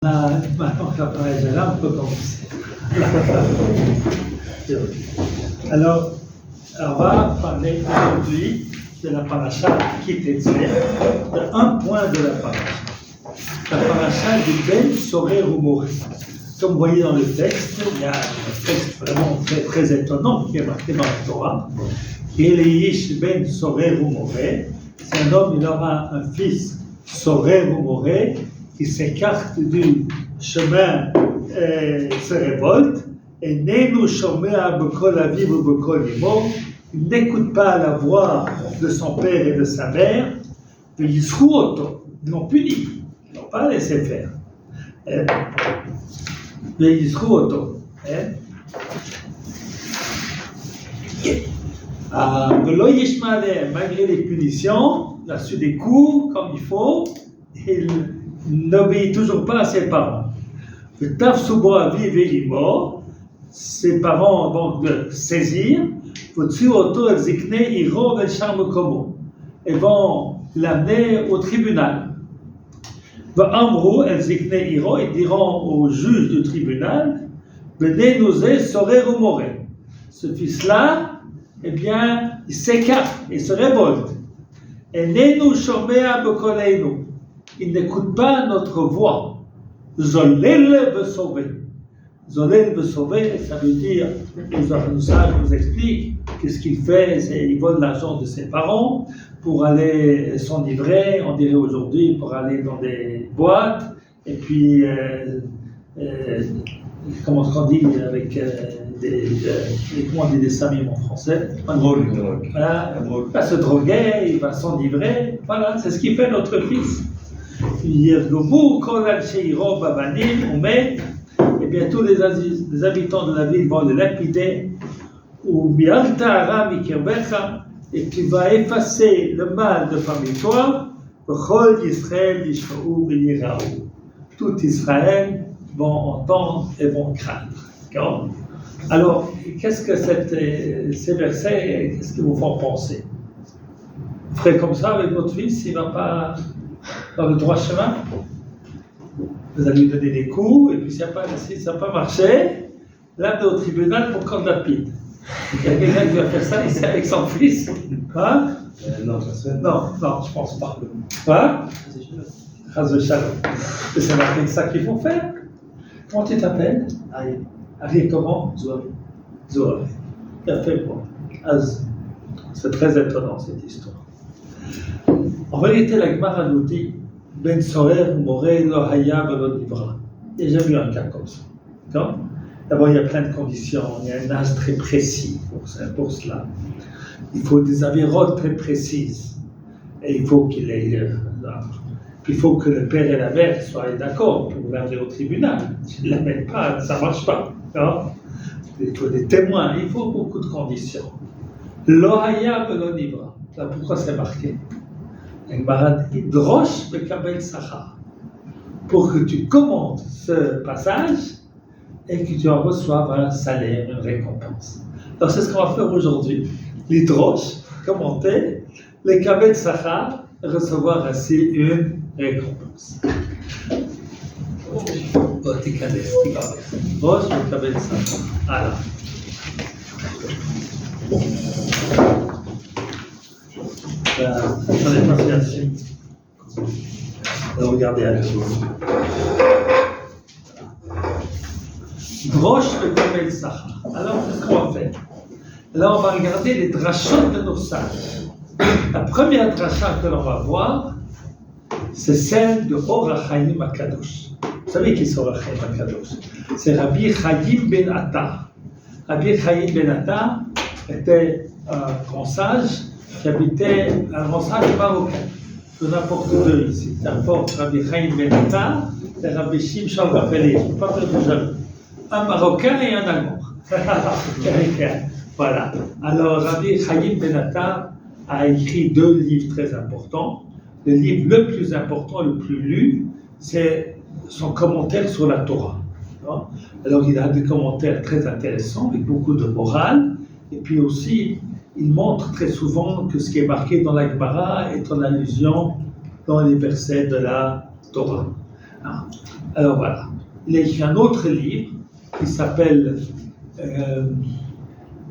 Maintenant que l'appareil est là, on peut commencer. Alors, on va parler aujourd'hui de la paracha Ki-Tetzeh, d'un point de la paracha. La paracha du Ben Sorer Umoreh. Comme vous voyez dans le texte, il y a un texte vraiment très étonnant qui est marqué dans la Torah. Eliyish Ben Sorer Umoreh. C'est un homme, il aura un fils, Sorer Umoreh, qui s'écarte du chemin et se révolte. Et Nenu Shomea B'Kol Aviv ou B'Kol Imo, il n'écoute pas la voix de son père et de sa mère. Ils l'ont puni, ils n'ont pas laissé faire. Malgré les punitions, il a reçu des coups comme il faut, il n'obéit toujours pas à ses parents. Ses parents donc le saisir, et vont l'amener au tribunal. Ils diront au juge du tribunal, ce fils-là, eh bien, il s'écarte, il se révolte. Il n'écoute pas notre voix. Zolel veut sauver. Zolel veut sauver, ça veut dire, nous explique qu'est-ce qu'il fait, il vole l'argent de ses parents pour aller s'enivrer, on dirait aujourd'hui, pour aller dans des boîtes, et puis, comment on dit, avec comment on dit des samim en français? Drogue. Voilà, il va se droguer, il va s'enivrer, voilà, c'est ce qui fait notre fils. Et bien tous les habitants de la ville vont le lapider, et tu vas effacer le mal de parmi toi. Tout Israël vont entendre et vont craindre. Alors, qu'est-ce que ces versets, qu'est-ce qu'ils vous font penser? Vous ferez comme ça avec votre fils, il ne va pas dans le droit chemin? Vous allez lui donner des coups, et puis si ça n'a pas marché, l'amener au tribunal pour qu'on lapide. Il y a quelqu'un qui va faire ça ici avec son fils? Hein? Non, je pense pas. Hein? C'est marqué ça qu'il faut faire. Comment tu t'appelles? Ari, comment? Zohar. Bien fait pour c'est très étonnant cette histoire. En réalité, la Gemara nous dit Ben Sorer Umoreh lo haya velo nivra. Il n'y a jamais eu un cas comme ça. D'abord, il y a plein de conditions. Il y a un âge très précis pour cela. Il faut des avérotes très précises. Et il faut qu'il ait. Il faut que le père et la mère soient d'accord pour l'amener au tribunal. S'ils ne l'amènent pas, ça ne marche pas. Il faut des témoins. Il faut beaucoup de conditions. Lo haya velo nivra. Pourquoi c'est marqué? Drosh bekabel sachar, pour que tu commentes ce passage et que tu en reçoives un salaire, une récompense. Donc c'est ce qu'on va faire aujourd'hui. Les drosh, commenter, les kabel sachar, recevoir ainsi une récompense. Drosh bekabel sachar. Alors. Attendez, pas bien dessus. Alors, regardez à nouveau. Drosh le Kabel Sachar. Alors, qu'est-ce qu'on va faire? Alors, on va regarder les drachot de nos sages. La première drachat que l'on va voir, c'est celle de Or HaChaim HaKadosh. Vous savez qui c'est Or HaChaim HaKadosh? C'est Rabbi Chaim ben Atta. Rabbi Chaim ben Atta était un grand sage qui habitait un grand sage marocain. Je n'importe deux ici. N'importe Rabbi Chaim ben Atta et Rabbi Shimshon Raphaël. Je ne peux pas faire de jaloux. Un Marocain et un Allemand. Voilà. Alors Rabbi Chaim ben Atta a écrit deux livres très importants. Le livre le plus important, le plus lu, c'est son commentaire sur la Torah. Alors il a des commentaires très intéressants avec beaucoup de morale. Et puis aussi, il montre très souvent que ce qui est marqué dans la Gemara est en allusion dans les versets de la Torah. Ah. Alors voilà. Il a écrit un autre livre qui s'appelle.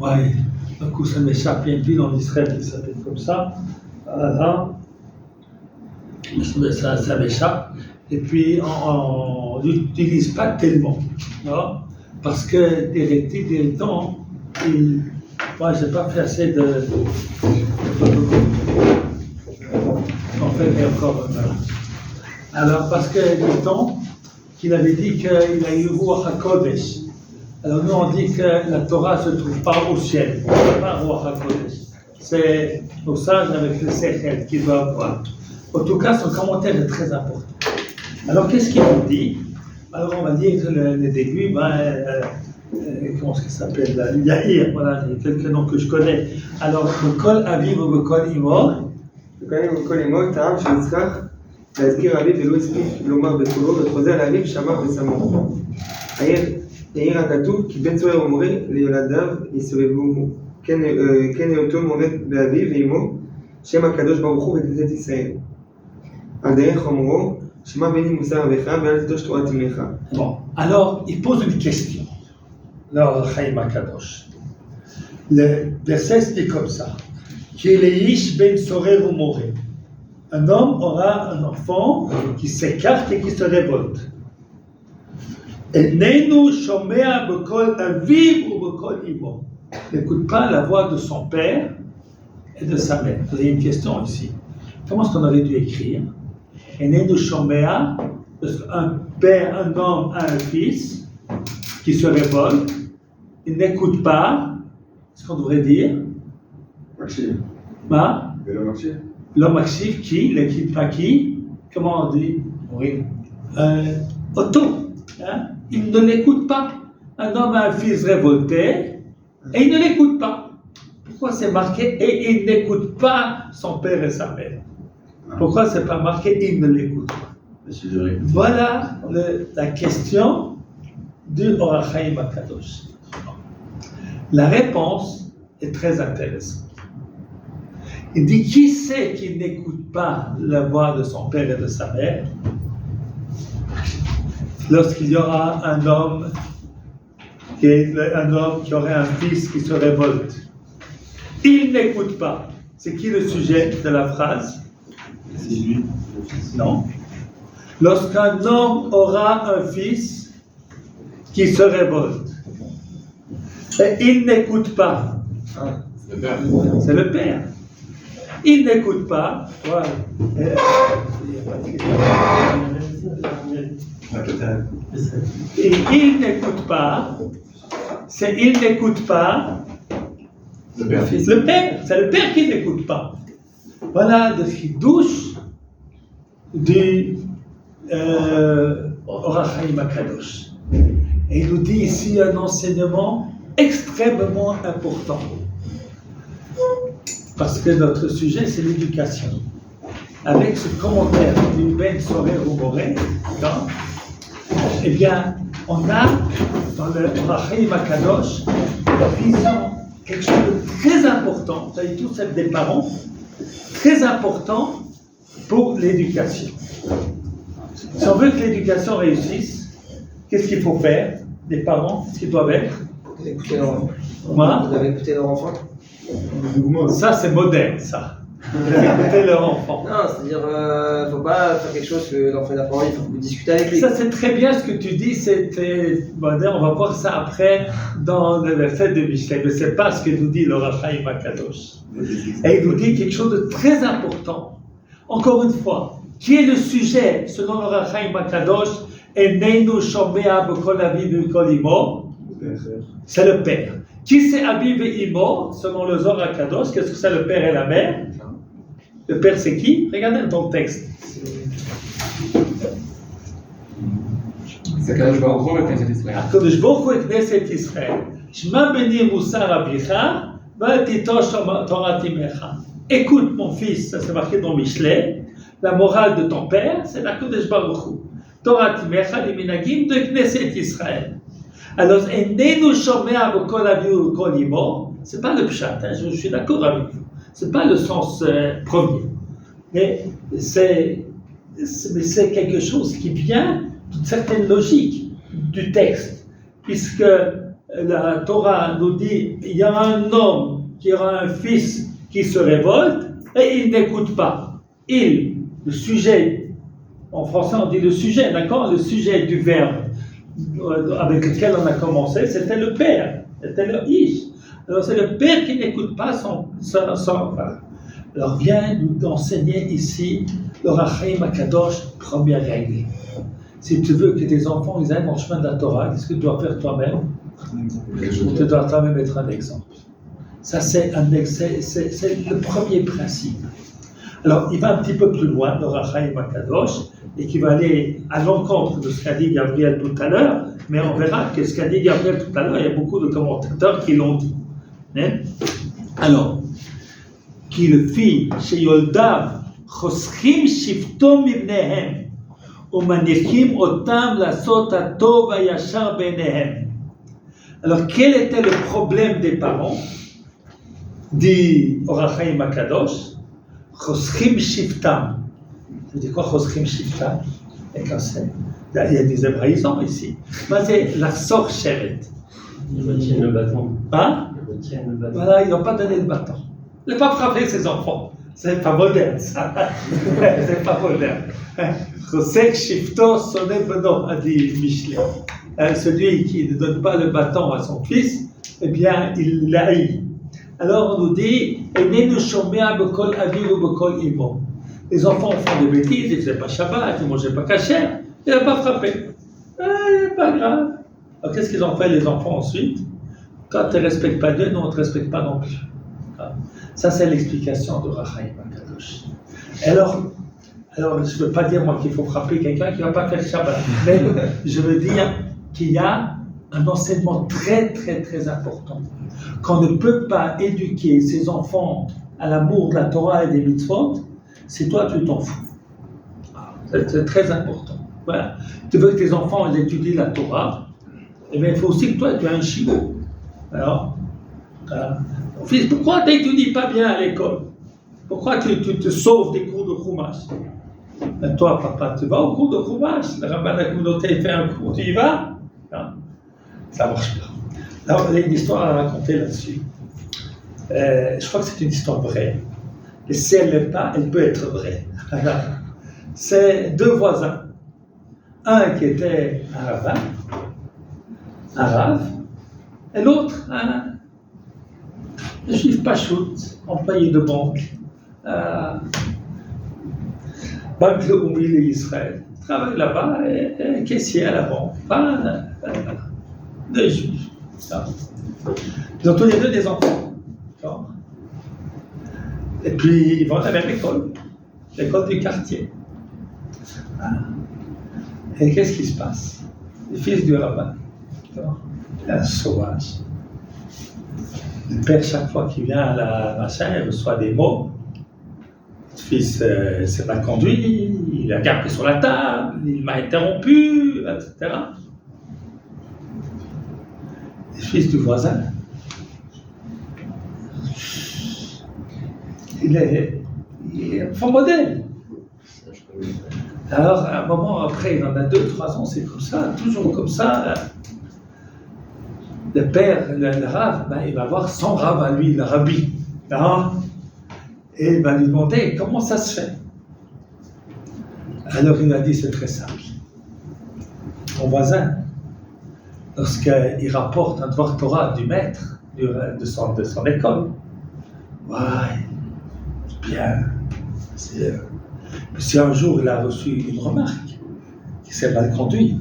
Un coup ça m'échappe, il y a une ville en Israël qui s'appelle comme ça. Voilà. Ça m'échappe. Et puis on n'utilise pas tellement. Non, parce que des temps, moi je n'ai pas fait assez de. En fait, il y a encore. Alors, parce que des temps qu'il avait dit qu'il a eu Ruach HaKodesh. Alors nous on dit que la Torah ne se trouve pas au ciel, pas Ruach HaKodesh. C'est au sage avec le Sechel qu'il doit avoir. En tout cas, son commentaire est très important. Alors qu'est-ce qu'il nous dit? Alors on va dire que le début, comment est-ce qu'il s'appelle? Yair, voilà, il y a quelques noms que je connais. Alors, Bekol Aviv ou Bekol Imo. Bekol Imo, Ta'am Shenitzkach, להזכיר אביו ולא הספיק לומר בקולו, וחוזר לאביו שמע ושמח. העיר הכתוב כי בן צוער ומורה ליולדיו יסובבו, כן היותו מורה באביו ואמו, שם הקדוש ברוך הוא בכנסת ישראל. על דרך אומרו, שמע בני מוסר אביך ואל תטוש תורת אמך. Bon, alors il pose une question. Alors, Chaim HaKadosh. Le verset dit comme ça. Qui est Ish ben sorer ou moré. Un homme aura un enfant qui s'écarte et qui se révolte. Enenu shomea bekol aviv ou bekol imo. N'écoute pas la voix de son père et de sa mère. Vous avez une question ici. Comment est-ce qu'on aurait dû écrire? Enenu shomea, parce qu'un père, un homme a un fils qui se révolte, il n'écoute pas, ce qu'on devrait dire. Maxime. L'homme actif qui, l'équipe pas qui, comment on dit? Oui. Auto. Hein? Il ne l'écoute pas. Un homme a un fils révolté et il ne l'écoute pas. Pourquoi c'est marqué et il n'écoute pas son père et sa mère? Pourquoi c'est pas marqué il ne l'écoute pas? Voilà la question du Orach Chaim HaKadosh. La réponse est très intéressante. Il dit, qui c'est qui n'écoute pas la voix de son père et de sa mère? Lorsqu'il y aura un homme qui aurait un fils qui se révolte. Il n'écoute pas. C'est qui le sujet de la phrase? C'est lui. Non. Lorsqu'un homme aura un fils qui se révolte, et il n'écoute pas. C'est le père. C'est le père. Il n'écoute pas. Voilà. Et il n'écoute pas. C'est il n'écoute pas. Le père. Le père. C'est le père qui n'écoute pas. Voilà le chidouche du Orach Chaim HaKadosh. Et il nous dit ici un enseignement extrêmement important. Parce que notre sujet, c'est l'éducation. Avec ce commentaire du Ben Sorer ou Moré, eh bien, on a dans le Orach Chaim HaKadosh la vision, quelque chose de très important, vous avez tous être des parents, très important pour l'éducation. Si on veut que l'éducation réussisse, qu'est-ce qu'il faut faire? Les parents, qu'est-ce qu'ils doivent être? Écoutez leur enfant. Moi? Vous avez écouté leur enfant? Ça, c'est moderne, ça. Écouter leur enfant. Non, c'est-à-dire, faut pas faire quelque chose que l'enfant n'a pas envie, il faut que vous discutez avec lui. Ça, c'est très bien ce que tu dis, c'était moderne. On va voir ça après dans le verset de Michelet. Mais c'est pas ce que nous dit l'Orach Chaim HaKadosh. Et il nous dit quelque chose de très important. Encore une fois, qui est le sujet selon l'Orach Chaim HaKadosh? Enenu shomea bekol aviv bekol imo. C'est le père. Qui c'est Aviv et Imo, selon le Zohar HaKadosh? Qu'est-ce que c'est le père et la mère? Le père c'est qui? Regardez dans le texte. C'est Kadosh Baruch Hu et Knesset Israël. Kadosh Baruch Hu et Knesset Israël. Shema beni musar avicha, va titosh Torah timecha. Écoute mon fils, ça c'est marqué dans Michelet, la morale de ton père, c'est la Kadosh Baruch Hu. Torah timecha, les minagim de Knesset Israël. Alors, enenu shomea bekol aviv bekol imo, c'est pas le pshat, hein, je suis d'accord avec vous, c'est pas le sens premier, mais c'est mais c'est quelque chose qui vient d'une certaine logique du texte, puisque la Torah nous dit il y a un homme qui aura un fils qui se révolte et il n'écoute pas. Le sujet, en français on dit le sujet, d'accord? Le sujet du verbe avec lequel on a commencé, c'était le père, c'était le ish. Alors c'est le père qui n'écoute pas son voilà. Alors vient nous enseigner ici le Rachaim Akadosh, première règle. Si tu veux que tes enfants ils aillent dans le chemin de la Torah, qu'est-ce que tu dois faire toi-même? Tu dois toi-même être un exemple. Ça c'est le premier principe. Alors il va un petit peu plus loin, le Rachaim Akadosh, et qui va aller à l'encontre de ce qu'a dit Gabriel tout à l'heure, mais on verra que ce qu'a dit Gabriel tout à l'heure, il y a beaucoup de commentateurs qui l'ont dit. Alors, qui le fit chez Yoldav, choschim shifto mibnehem, umanichim otam lasot hatov hayashar beinehem. Alors, quel était le problème des parents? Dit Or HaChaim Akadosh, choschim shiftam. Ça veut dire quoi, choschim shiftam? Il y a des hébraïsants ici. C'est la sorcheret. Ils tiennent le bâton. Hein? Voilà, ils n'ont pas donné le bâton. Il n'a pas frappé ses enfants. C'est pas moderne, ça. C'est pas moderne. Chosek shifto sonne beno, a dit Michelet. Celui qui ne donne pas le bâton à son fils, eh bien, il l'haït. Alors on nous dit, enenu shomea bekol aviv ou bekol imo. Les enfants font des bêtises, ils ne faisaient pas Shabbat, ils ne mangeaient pas kasher, il n'a pas frappé. Pas grave. Alors qu'est-ce qu'ils ont fait les enfants ensuite? Quand tu ne respectes pas Dieu, nous on ne te respecte pas non plus. Ça c'est l'explication de Rachaim Akadosh. Alors je ne veux pas dire moi qu'il faut frapper quelqu'un qui ne va pas faire Shabbat, mais je veux dire qu'il y a un enseignement très très très important. Qu'on ne peut pas éduquer ses enfants à l'amour de la Torah et des mitzvot, si toi tu t'en fous. C'est très important. Voilà. Tu veux que tes enfants ils étudient la Torah, eh bien il faut aussi que toi tu aies un chiot. Alors, mon fils, pourquoi tu n'étudies pas bien à l'école? Pourquoi tu te sauves des cours de Chumash? Toi, papa, tu vas au cours de Chumash? Le rabbin de la communauté fait un cours, tu y vas? Non, ça ne marche pas. Alors, il y a une histoire à raconter là-dessus. Je crois que c'est une histoire vraie. Et si elle ne l'est pas, elle peut être vraie. C'est deux voisins. Un qui était un rabbin, un rave, et l'autre, un juif pachout, employé de banque, Banque Leumile Israël. Il travaille là-bas et caissier à la banque. Deux juifs. Ils ont tous les deux des enfants. Et puis, ils vont à la même école, l'école du quartier. Et qu'est-ce qui se passe? Le fils du rabbin, un sauvage. Le père, chaque fois qu'il vient à la machin, il reçoit des mots. Le fils s'est mal conduit, il a gardé sur la table, il m'a interrompu, etc. Le fils du voisin, il est un faux modèle. Alors, à un moment après, il en a 2-3 ans, c'est comme ça, toujours comme ça. Le père, le rave, il va voir son rave à lui, le rabbi. Et il va lui demander comment ça se fait. Alors il a dit c'est très simple. Mon voisin, lorsqu'il rapporte un devoir Torah du maître de son école, ouais, bien, si un jour il a reçu une remarque, qu'il s'est mal conduit,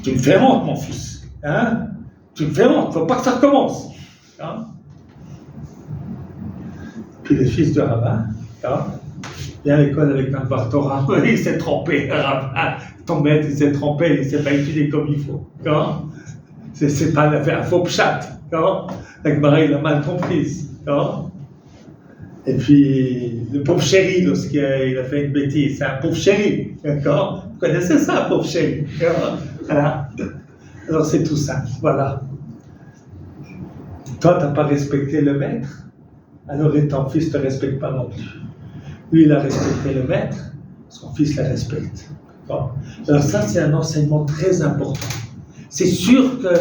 tu me fais honte mon fils, hein? Tu me fais honte, il ne faut pas que ça recommence. Hein? Puis le fils de rabbin, vient à l'école avec un devoir Torah, il s'est trompé, rabbin, ton maître il s'est trompé, il ne s'est pas étudié comme il faut. C'est pas un faux pchat. La Gemara il a mal comprise. Et puis, le pauvre chéri, lorsqu'il a fait une bêtise, c'est un pauvre chéri. D'accord? Vous connaissez ça, pauvre chéri? Voilà. Alors, c'est tout ça. Voilà. Toi, tu n'as pas respecté le maître, alors ton fils ne te respecte pas non plus. Lui, il a respecté le maître, son fils la respecte. Bon. Alors ça, c'est un enseignement très important. C'est sûr que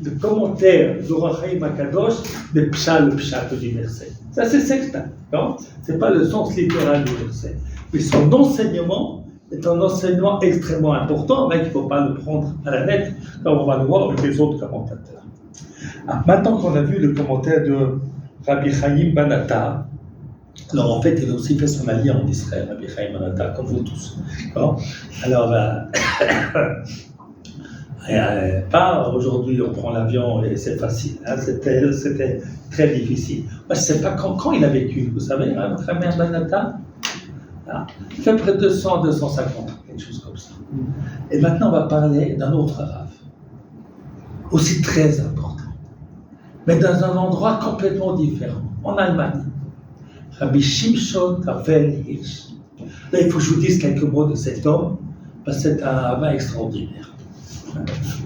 le commentaire d'Or HaChaim Akadosh n'est pas le pshat du verset. Ça, c'est certain. Ce n'est pas le sens littéral du verset. Mais son enseignement est un enseignement extrêmement important, mais il ne faut pas le prendre à la lettre, comme on va le voir avec les autres commentateurs. Alors, maintenant qu'on a vu le commentaire de Rabbi Chaim Banatta, alors en fait, il a aussi fait son allié en Israël, Rabbi Chaim Banatta, comme vous tous. Alors, pas aujourd'hui on prend l'avion et c'est facile, hein, c'était très difficile. Moi je ne sais pas quand il a vécu, vous savez, hein, votre mère Banatta, il fait près de 200, 250, quelque chose comme ça. Et maintenant on va parler d'un autre rave, aussi très important, mais dans un endroit complètement différent, en Allemagne. Rabbi Shimshon Raphaël Hirsch. Là il faut que je vous dise quelques mots de cet homme, parce que c'est un rabbin extraordinaire.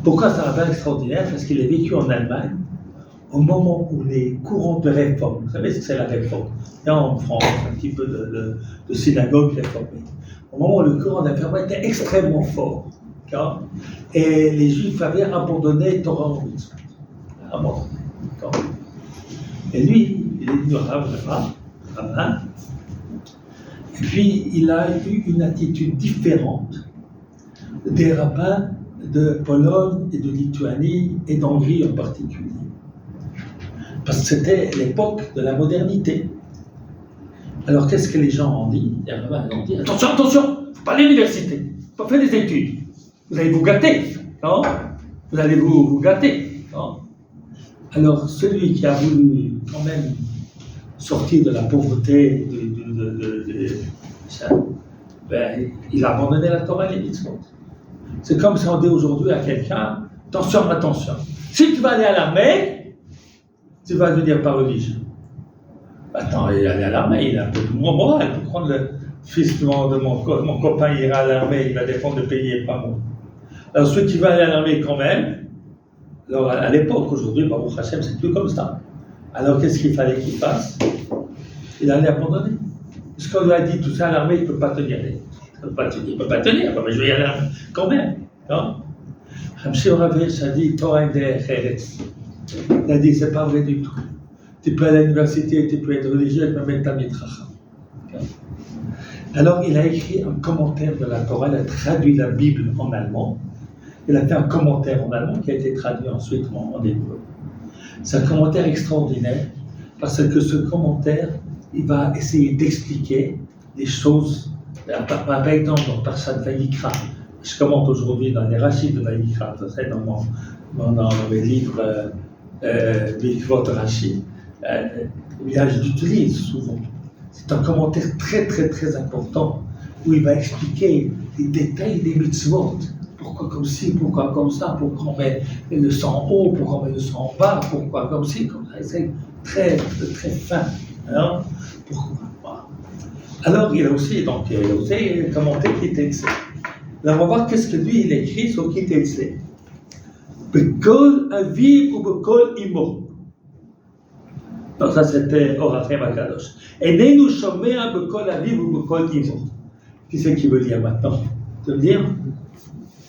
Pourquoi c'est un rabbin extraordinaire? Parce qu'il est vécu en Allemagne au moment où les courants de réforme, vous savez ce que c'est la réforme? Là en France, un petit peu de synagogue réformée. Au moment où le courant de réforme était extrêmement fort, et les Juifs avaient abandonné Torah ou Mitzvot. Abandonné. Et lui, il est devenu rabbin, et puis il a eu une attitude différente des rabbins de Pologne et de Lituanie et d'Hongrie en particulier. Parce que c'était l'époque de la modernité. Alors qu'est-ce que les gens ont dit? Les rabbins ont dit, attention, il ne faut pas aller à l'université, il ne faut pas faire des études. Vous allez vous gâter, non? Vous allez vous gâter, non? Alors celui qui a voulu quand même sortir de la pauvreté, il a abandonné la Torah et les mitzvot. C'est comme si on dit aujourd'hui à quelqu'un, attention, si tu vas aller à l'armée, tu vas devenir pas religieux. Attends, il aller à l'armée, il a un peu de moins moral pour prendre le fils de mon copain ira à l'armée, il va défendre le pays et pas moi. Alors celui qui va aller à l'armée quand même, alors à l'époque, aujourd'hui, Baruch Hashem, c'est plus comme ça. Alors qu'est-ce qu'il fallait qu'il fasse? Il allait abandonner. Parce qu'on lui a dit tout ça à l'armée, il ne peut pas tenir. Il ne peut pas tenir, mais je vais y aller quand même. Hamshir Ravesh a dit, Torah Eretz. Il a dit, c'est pas vrai du tout. Tu peux aller à l'université, tu peux être religieux, tu peux mettre ta mitracha. Alors il a écrit un commentaire de la Torah, il a traduit la Bible en allemand. Il a fait un commentaire en allemand qui a été traduit ensuite en hébreu. C'est un commentaire extraordinaire parce que ce commentaire, il va essayer d'expliquer les choses. Par exemple, dans Parshat Vayikra, je commente aujourd'hui dans les Rachid de Vayikra, c'est dans mes livres Vikvot Rachid, je l'utilise souvent. C'est un commentaire très très très important où il va expliquer les détails des mitzvot. Pourquoi comme ci, pourquoi comme ça, pourquoi on met le sang en haut, pourquoi on met le sang en bas, pourquoi comme ci, comme ça. C'est très très fin. Hein? Pourquoi? Alors, il a aussi commenté Kitetse. Alors, on va voir qu'est-ce que lui, il écrit sur Kitetse. Bekol aviv ou bekol imo. Donc, ça, c'était Or HaChaim Akadosh. Enenu shomea bekol aviv ou bekol imo. Qui c'est qui veut lire maintenant? Tu veux dire?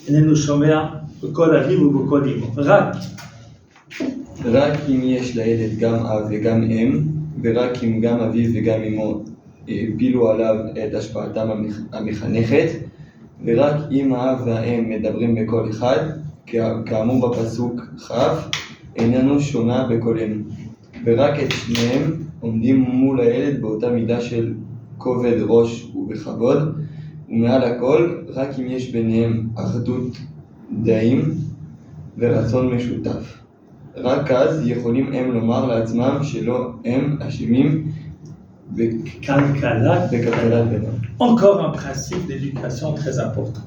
Enenu shomea bekol aviv ou bekol imo. רק אם יש לילד גם אב וגם אם, ורק אם גם אביו וגם אמו הפילו עליו את השפעתם המחנכת, ורק אם האב והאם מדברים בקול אחד, כאמור בפסוק כ', איננו שומע בקולנו, ורק את שניהם עומדים מול הילד באותה מידה של כובד ראש ובכבוד, ומעל הכל, רק אם יש ביניהם אחדות דעים ורצון משותף. רק אז יכולים הם לומר לעצמם שלא הם אשמים בכלכלת בינם. Encore un principe d'éducation très important.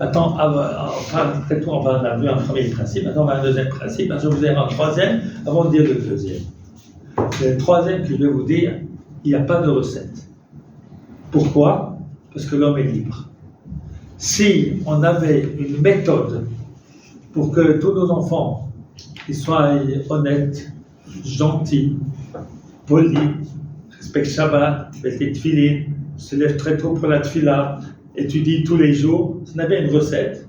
Maintenant, après tout, on a vu un premier principe, maintenant on va un deuxième principe. Je vais vous dire un troisième avant de dire le deuxième. Le troisième que je vais vous dire, il n'y a pas de recette. Pourquoi? Parce que l'homme est libre. Si on avait une méthode pour que tous nos enfants qu'ils soient honnêtes, gentils, polis, respectent Shabbat, mettent les tefilines, se lèvent très tôt pour la tefila, et tu dis tous les jours, si on avait une recette,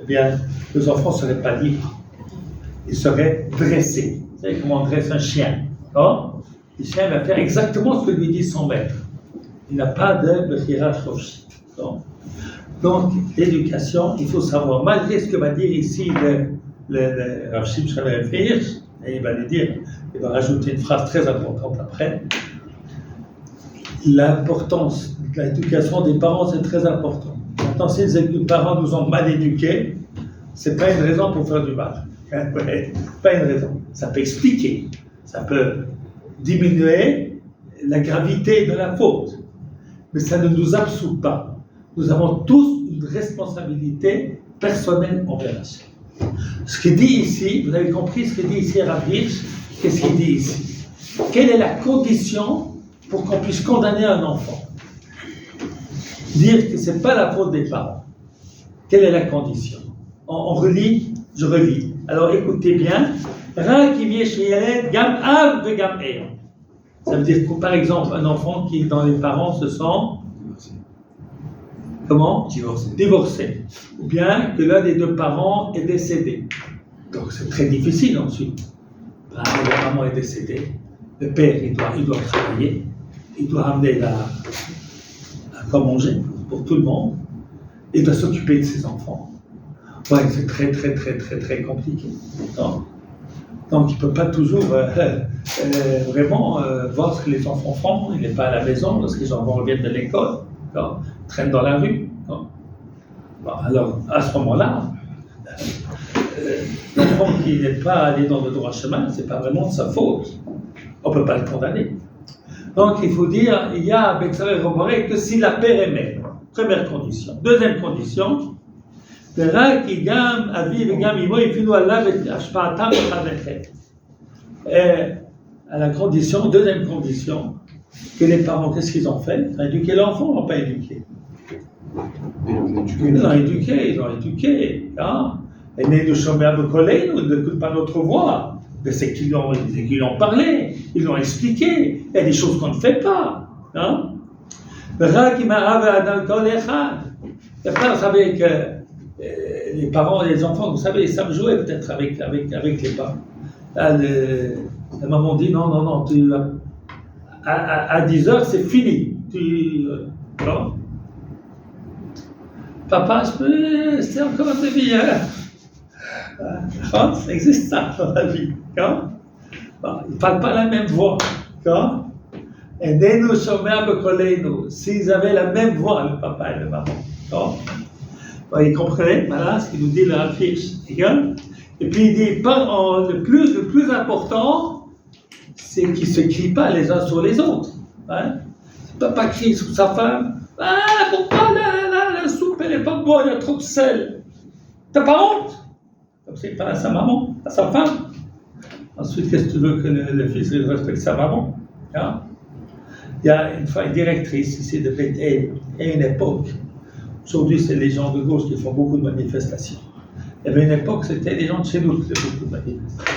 eh bien, les enfants ne seraient pas libres. Ils seraient dressés. Vous savez comment on dresse un chien? Non? Le chien va faire exactement ce que lui dit son maître. Il n'a pas de bechira shofshi. Donc, l'éducation, il faut savoir, malgré ce que va dire ici le Rav Shimshon Hirsch, et il va lui dire, il va rajouter une phrase très importante après. L'importance de l'éducation des parents, c'est très important. Maintenant, si les parents nous ont mal éduqués, c'est pas une raison pour faire du mal. Pas une raison. Ça peut expliquer, ça peut diminuer la gravité de la faute, mais ça ne nous absout pas. Nous avons tous une responsabilité personnelle envers Hachem. Ce qu'il dit ici, vous avez compris ce qu'il dit ici Rav Hirsch, qu'est-ce qu'il dit ici? Quelle est la condition pour qu'on puisse condamner un enfant? Dire que ce n'est pas la faute des parents. Quelle est la condition? On relit, je relis. Alors écoutez bien. Ça veut dire que par exemple, un enfant qui, dont les parents se sont comment? Divorcés. Ou bien que l'un des deux parents est décédé. Donc c'est très difficile ensuite. La maman est décédée. Le père, il doit travailler. Il doit amener à quoi manger pour tout le monde. Il doit s'occuper de ses enfants. Ouais, c'est très, très, très, très, très compliqué. Donc il ne peut pas toujours vraiment voir ce que les enfants font. Il n'est pas à la maison lorsque les enfants reviennent de l'école. Traînent dans la rue. Bon, alors, à ce moment-là, l'enfant qui n'est pas allé dans le droit chemin, ce n'est pas vraiment de sa faute. On ne peut pas le condamner. Donc, il faut dire, il y a avec ça que si la père est mère. Première condition. Deuxième condition, à la condition, deuxième condition, que les parents, qu'est-ce qu'ils ont fait? Ils ont éduqué l'enfant, ils n'ont pas éduqué. Ils l'ont éduqué. Hein? Et nous sommes à Bekolé, nous n'écoutons pas notre voix. Mais c'est qu'ils l'ont parlé, ils l'ont expliqué. Il y a des choses qu'on ne fait pas. Hein? Vous savez que les parents et les enfants, vous savez, ils savent jouer peut-être avec les parents. Là, la maman dit non, à 10h, c'est fini. Non. Papa, c'est encore un bébé. Ça existe ça dans la vie. Bon, ils ne parlent pas la même voix. Et dès nous sommes à Bekolé, s'ils avaient la même voix, le papa et la maman. Bon, vous comprenez, voilà ce qu'il nous dit le Rav Hirsch. Et puis il dit, le plus important, c'est qu'ils ne se crient pas les uns sur les autres. Hein? Il ne peut pas crier sur sa femme. Ah, pourquoi la soupe, elle n'est pas bonne, il y a trop de sel. T'as pas honte? Comme c'est pas à sa maman, à sa femme. Ensuite, qu'est-ce que tu veux que le fils respecte sa maman? Hein? Il y a une fois une directrice ici de Bethel, il y a une époque. Aujourd'hui, c'est les gens de gauche qui font beaucoup de manifestations. Il y avait une époque, c'était les gens de chez nous qui faisaient beaucoup de manifestations.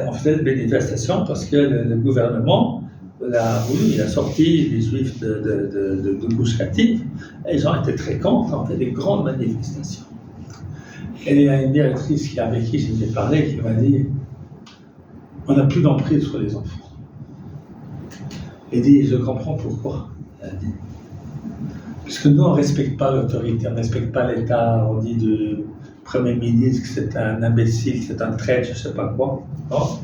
On faisait des manifestations parce que le gouvernement il a sorti les juifs de Gush Katif. Les gens étaient très contents, on fait des grandes manifestations. Et il y a une directrice avec qui j'ai parlé qui m'a dit on n'a plus d'emprise sur les enfants. Elle dit je comprends pourquoi. Elle dit puisque nous on ne respecte pas l'autorité, on ne respecte pas l'État, on dit du Premier ministre que c'est un imbécile, c'est un traître, je ne sais pas quoi. Non?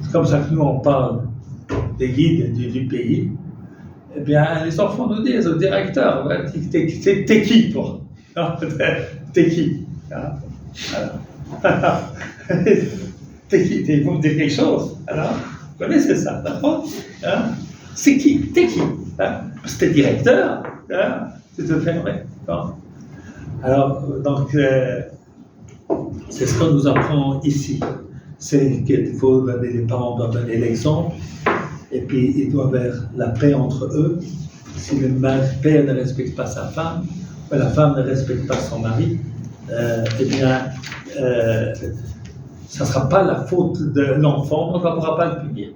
C'est comme ça que nous on parle des guides du pays. Eh bien, les enfants nous disent au directeur t'es qui toi? T'es qui? T'es qui? Ils vont me dire quelque chose. Alors, vous connaissez ça, d'accord? C'est qui? T'es qui? C'était directeur. Tu te fais, ouais. Alors, donc, c'est ce qu'on nous apprend ici. C'est qu'il faut donner, les parents doivent donner l'exemple, et puis ils doivent avoir la paix entre eux. Si le père ne respecte pas sa femme, ou la femme ne respecte pas son mari, eh bien, ça ne sera pas la faute de l'enfant, donc on ne pourra pas le punir.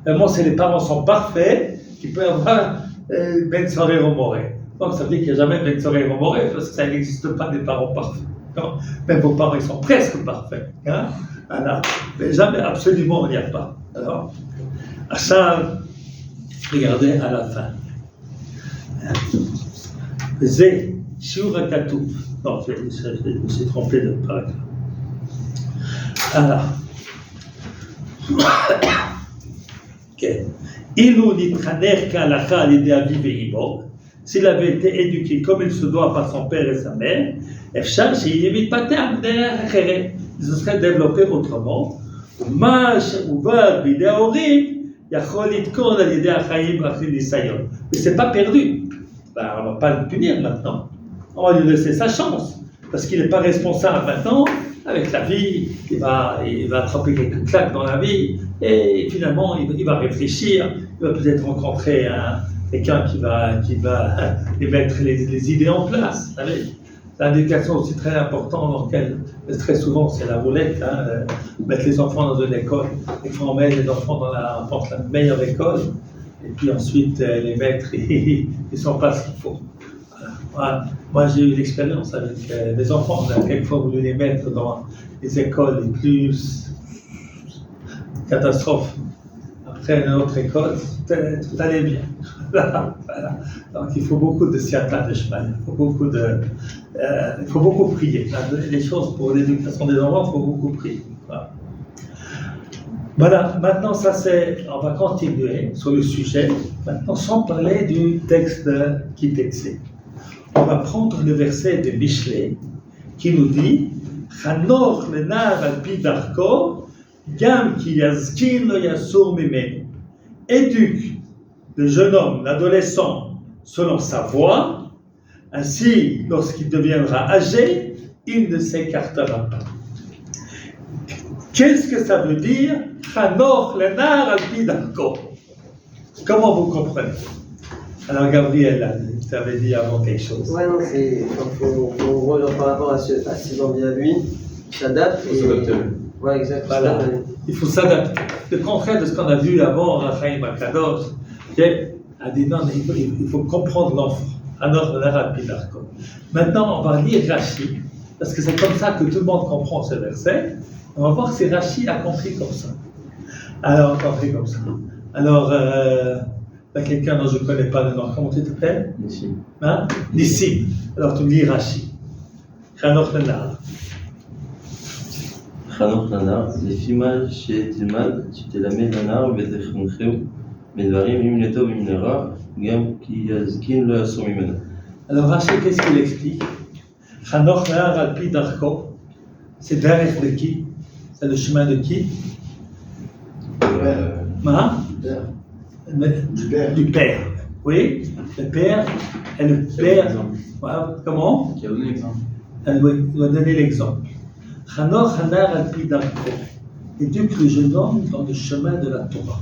Vraiment, si les parents sont parfaits, il peut y avoir Ben Soré Romoré. Donc ça veut dire qu'il n'y a jamais Ben Soré Romoré, parce que ça n'existe pas des parents parfaits. Non. Même vos parents, ils sont presque parfaits. Hein? Alors, mais jamais, absolument, il n'y a pas. Alors, à ça, regardez à la fin. Zé, Shiur HaKatuv. Non, je me suis trompé de paragraphe. Alors. Ok. Ilou nitchaner k'alacha al-yedei aviv ve'imo. S'il avait été éduqué comme il se doit par son père et sa mère, אפשר שיהיה מתפתח בדרך אחרת. זה צריך développer autrement. מה שעובר בידי ההורים יכול לתקון על ידי החיים ואחרי ניסיון. Mais c'est pas perdu. Ben, on va pas le punir maintenant. On va lui laisser sa chance. Parce qu'il n'est pas responsable maintenant. Avec la vie, il va attraper quelques claques dans la vie. Et finalement, il va réfléchir. Il va peut-être rencontrer quelqu'un qui va lui mettre les idées en place. Vous savez, l'éducation aussi très importante dans laquelle, très souvent, c'est la roulette. Hein, mettre les enfants dans une école. Il faut en mettre les enfants dans la meilleure école. Et puis ensuite, les mettre, ils ne sont pas ce qu'il faut. Voilà. Moi, j'ai eu l'expérience avec des enfants. On a quelquefois voulu les mettre dans les écoles les plus catastrophes. Après, une autre école, tout allait bien. Voilà. Donc, il faut beaucoup de siata de chemin. Il faut beaucoup prier. Les choses pour l'éducation des enfants, il faut beaucoup prier. Voilà. Maintenant, on va continuer sur le sujet. Maintenant, sans parler du texte de Kitexé. On va prendre le verset de Michelet qui nous dit Chanor lenar al pi darko, gam ki yazkin lo yasur mimenu. Éduque le jeune homme, l'adolescent, selon sa voie, ainsi, lorsqu'il deviendra âgé, il ne s'écartera pas. Qu'est-ce que ça veut dire Chanor lenar al pi darko? Comment vous comprenez? Alors, Gabriel, tu avais dit avant quelque chose. Ouais, non, c'est. Faut voir par rapport à ses envies à lui, il s'adapte. Il faut s'adapter. Ouais, exactement. Voilà. Il faut s'adapter. Le contraire de ce qu'on a vu avant, Raphaël Makadosh, a dit non, il faut comprendre l'enfant. Alors, maintenant, on va lire Rashi, parce que c'est comme ça que tout le monde comprend ce verset. On va voir si Rashi a compris comme ça. Alors, compris comme ça. Alors, il y a quelqu'un dont je ne connais pas le nom. Comment tu t'appelles? Nissim. Hein? Nissim. Alors, tu lis Rashi. Chanor Lenar. חנוך לנער, לפי מה שתלמד, שתלמד לנער ותחנכהו בדברים אם לטוב ואם לרע, גם כי יזקין לא יסור ממנו. Alors Rachel, qu'est-ce qu'il explique? Chanoch Nahar al pi darko, c'est derrière de qui? C'est le chemin de qui? Du Père. Oui, le Père est le Père. Voilà. Comment? Qui a donné l'exemple. Elle doit donner l'exemple. Chanoch Nahar al pi darko, éduque le jeune homme dans le chemin de la Torah.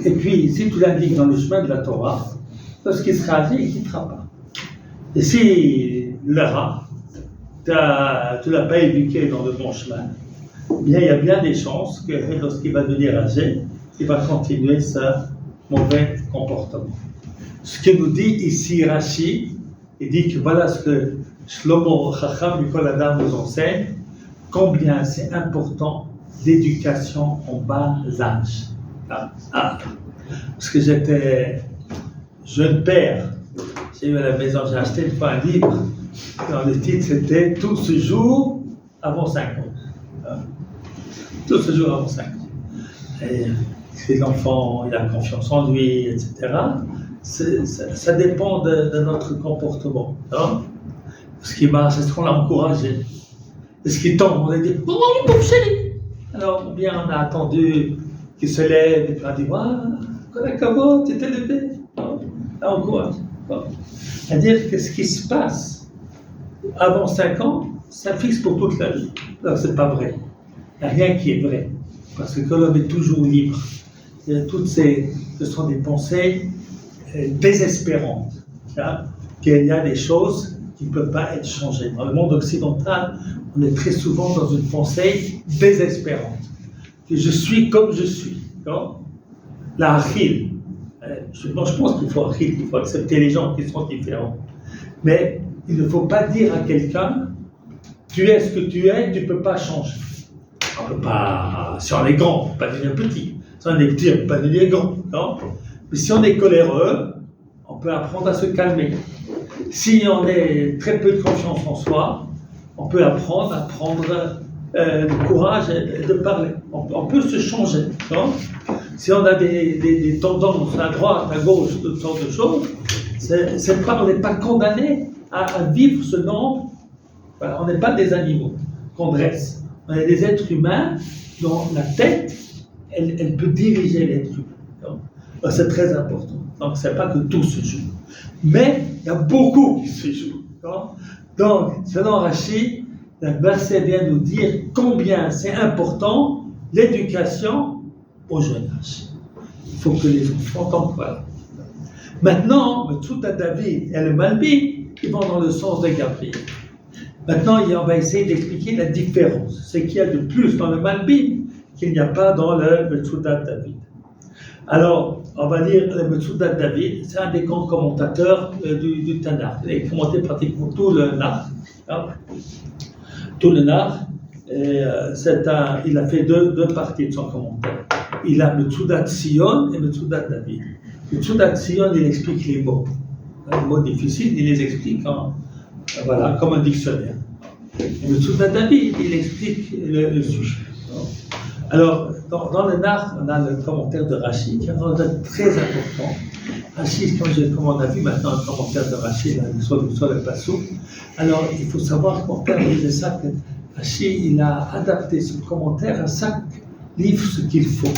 Et puis, si tu l'indiques dans le chemin de la Torah, lorsqu'il sera âgé, il ne quittera pas. Et si l'ara, tu ne l'as pas éduqué dans le bon chemin, bien, il y a bien des chances que lorsqu'il va devenir âgé, il va continuer ce mauvais comportement. Ce que nous dit ici Rashi, il dit que voilà ce que Shlomo Chacham Mikol Adam nous enseigne, combien c'est important l'éducation en bas âge. Parce que j'étais jeune père, j'ai eu à la maison, j'ai acheté une fois un livre, dans le titre c'était Tout se joue avant 5 ans. Tout se joue avant 5 ans. Et si l'enfant il a confiance en lui, etc., ça dépend de notre comportement. Hein? Ce qui marche, c'est ce qu'on l'a encouragé. Et ce qui tombe, on a dit oh, mon chéri. Alors, bien, on a attendu qu'il se lève et puis on a dit waouh, tu t'es levé. Là, on encourage. C'est-à-dire que ce qui se passe avant 5 ans, ça fixe pour toute la vie. Alors, c'est pas vrai. Il n'y a rien qui est vrai. Parce que l'homme est toujours libre. Ce sont des pensées désespérantes. Hein? Qu'il y a des choses qui ne peuvent pas être changées. Dans le monde occidental, on est très souvent dans une pensée désespérante. Que je suis comme je suis. Non? La achil. je pense qu'il faut accepter les gens qui sont différents. Mais il ne faut pas dire à quelqu'un, tu es ce que tu es, tu ne peux pas changer. On peut pas, si on est grand, on ne peut pas devenir petit. Si on est petit, on ne peut pas devenir grand. Non. Mais si on est coléreux, on peut apprendre à se calmer. Si on a très peu de confiance en soi, on peut apprendre à prendre le courage de parler. On peut se changer. Non. Si on a des tendances à droite, à gauche, toutes sortes de choses, on n'est pas condamné à vivre ce nombre. Voilà, on n'est pas des animaux qu'on dresse. On est des êtres humains dont la tête, elle peut diriger l'être humain. Donc, c'est très important. Donc, ce n'est pas que tout se joue. Mais il y a beaucoup qui se joue. Donc, selon Rashi, le verset vient nous dire combien c'est important l'éducation au jeune âge. Il faut que les enfants comprennent. Maintenant, le Tzuta David et le Malbi, ils vont dans le sens de Gabriel. Maintenant, on va essayer d'expliquer la différence. Ce qu'il y a de plus dans le Malbi qu'il n'y a pas dans le Tzuta David. Alors, on va lire le Tzuta David, c'est un des grands commentateurs du Tanakh. Il a commenté pratiquement tout le Nar. Tout le Nar. Il a fait deux parties de son commentaire. Il a le Tzudat Sion et le Tzudat David. Le Tzudat Sion, il explique les mots. Les mots difficiles, il les explique comme un dictionnaire. Et le Tzudat David, il explique le sujet. Alors, dans le Nar, on a le commentaire de Rashi, qui est un commentaire très important. Rashi, comme on a vu maintenant, un commentaire de Rashi sur le Passou. Alors, il faut savoir qu'on perd ça que Rashi, il a adapté ce commentaire à chaque livre ce qu'il faut.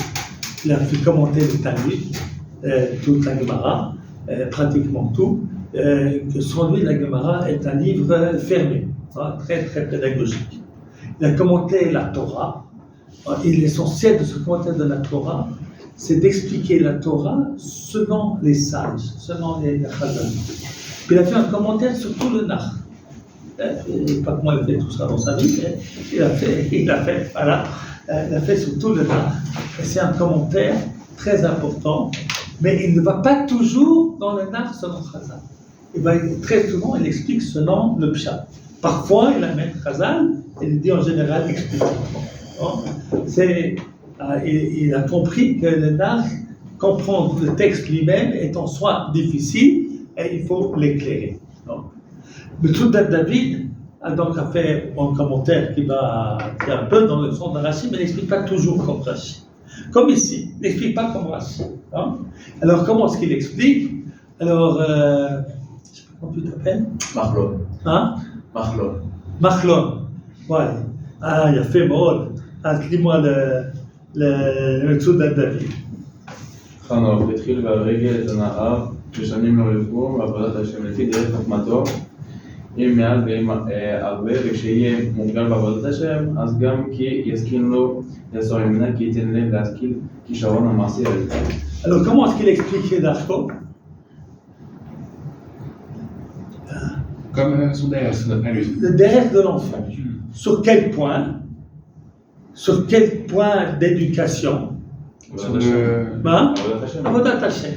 Il a fait commenter le Talmud, toute la Gemara, pratiquement tout. Que sans lui, la Gemara est un livre fermé, très très pédagogique. Il a commenté la Torah. Et l'essentiel de ce commentaire de la Torah, c'est d'expliquer la Torah selon les sages, selon les Chazal. Puis il a fait un commentaire sur tout le Nar. Je ne sais pas comment il a fait tout ça dans sa vie, mais il a fait sur tout le Nar. Et c'est un commentaire très important, mais il ne va pas toujours dans le Nar selon Chazal. Très souvent, il explique selon le Pshat. Parfois, il amène Chazal, et il dit en général explicitement. Il a compris que le Nar, comprendre le texte lui-même est en soi difficile et il faut l'éclairer. Le Tzudat David a donc fait un commentaire qui est un peu dans le sens de Rashi, mais il n'explique pas toujours comme Rashi. Comme ici, il n'explique pas comme Rashi. Alors, comment est-ce qu'il explique? Alors, je ne sais pas comment tu t'appelles? Machlon. Hein? Machlon. Machlon. Ouais. Ah, il a fait mort. lis-moi le Tzudat David. חנוך התחיל והרגל את הנער ששנים לא לבוא בעבודת השם לפי דרך חוכמתו אם מעט ואם הרבה וכשיהיה מוגבל בעבודת השם אז גם כי ישכיל לו לעשות ממנה כי ייתן לב להשכיל כישרון המעשי הזה. Alors comment est-ce qu'il explique Darko? Comme son derrière, le derrière de l'enfant. Sur quel point d'éducation? sur le... Avodat Hashem.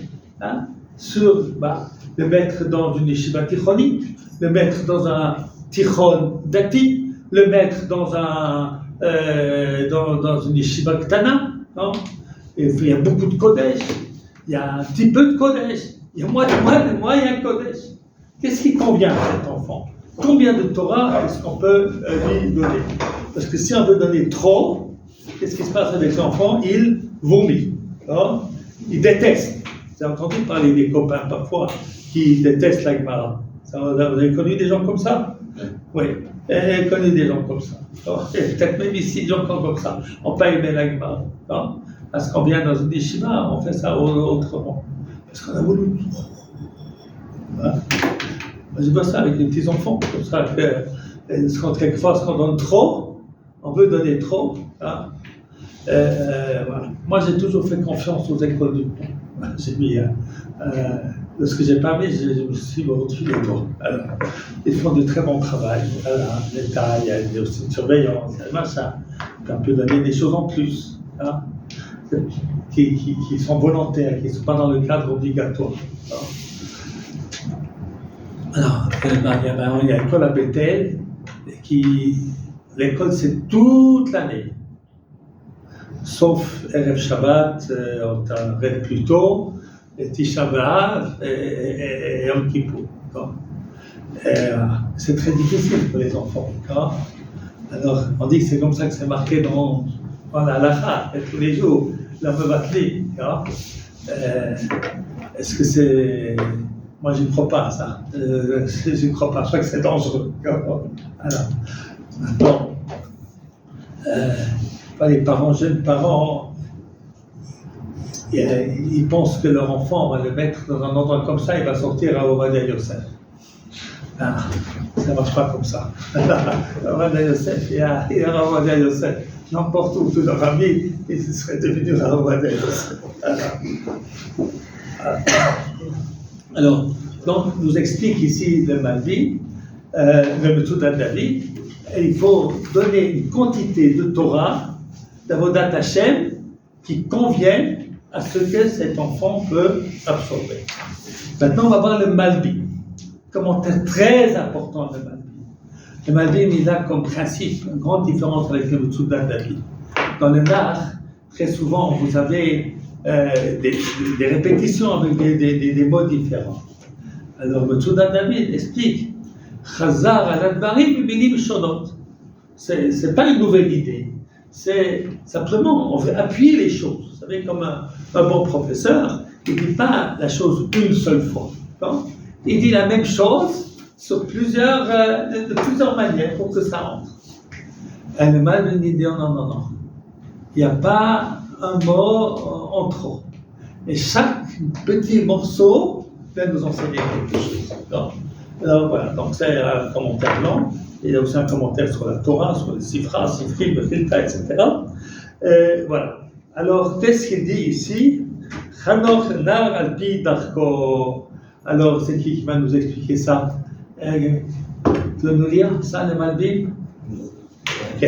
Sur le mettre dans une yeshiva tichonique, le mettre dans un tichon dati, le mettre dans une yeshiva ktana. Il y a beaucoup de kodesh, il y a un petit peu de kodesh, il y a moyen kodesh. Qu'est-ce qui convient à cet enfant? Combien de Torah est-ce qu'on peut lui donner? Parce que si on veut donner trop, qu'est-ce qui se passe avec l'enfant? Il vomit. Il déteste. Vous avez entendu parler des copains parfois qui détestent la Gemara. Vous avez connu des gens comme ça? Oui, j'ai connu des gens comme ça. Peut-être même ici des gens comme ça. On ne peut pas aimer la Gemara. Parce qu'on vient dans une yeshiva, on fait ça autrement. Parce qu'on a voulu. Je vois ça avec les petits enfants, comme ça. Quelquefois, ce qu'on donne trop, on veut donner trop. Voilà. Moi, j'ai toujours fait confiance aux écoles du monde. J'ai mis, de ce que j'ai pas mis, je me suis au-dessus des doigts. Ils font du très bon travail. L'État, il y a aussi une surveillance, il y a machin. On peut donner des choses en plus. qui sont volontaires, qui ne sont pas dans le cadre obligatoire. Alors, il y a l'école à Bethel, l'école c'est toute l'année, sauf Erev Shabbat, on t'arrête plus tôt, et Tisha B'Av et Yom Kippour. C'est très difficile pour les enfants. Alors, on dit que c'est comme ça que c'est marqué dans la halakha, tous les jours, la mevatli. Est-ce que c'est. Moi, je ne crois pas à ça. Je ne crois pas. Je crois que c'est dangereux. Alors, maintenant, les parents, jeunes parents, ils pensent que leur enfant, on va le mettre dans un endroit comme ça, il va sortir à Ovadia Yosef. Ah, ça ne marche pas comme ça. Ovadia Yosef, il y a Ovadia Yosef. N'importe où tu l'auras mis, il serait devenu Ovadia Yosef. Alors, donc, nous explique ici le Malbi, le Metzudat David, il faut donner une quantité de Torah, d'Avodat Hashem, qui conviennent à ce que cet enfant peut absorber. Maintenant, on va voir le Malbi. Commentaire très important, le Malbi. Le Malbi, il a comme principe une grande différence avec le Metzudat David. Dans le Nar, très souvent, vous avez des répétitions avec des mots différents. Alors, Metzudat David explique Chazar al-Advarim minim shonot. C'est pas une nouvelle idée. C'est simplement, on veut appuyer les choses. Vous savez, comme un bon professeur, il ne dit pas la chose une seule fois. Non? Il dit la même chose sur de plusieurs manières pour que ça entre. Et le mal dit non. Il n'y a pas un mot en trop. Et chaque petit morceau va nous enseigner quelque chose. Non? Alors voilà, donc c'est un commentaire long. Il y a aussi un commentaire sur la Torah, sur les Sifra, Sifrim, le Filta, etc. Voilà. Alors, qu'est-ce qu'il dit ici? Chanoch nar alpi darko. Alors, c'est qui va nous expliquer ça? Tu veux nous lire ça, le Malbim? Ok.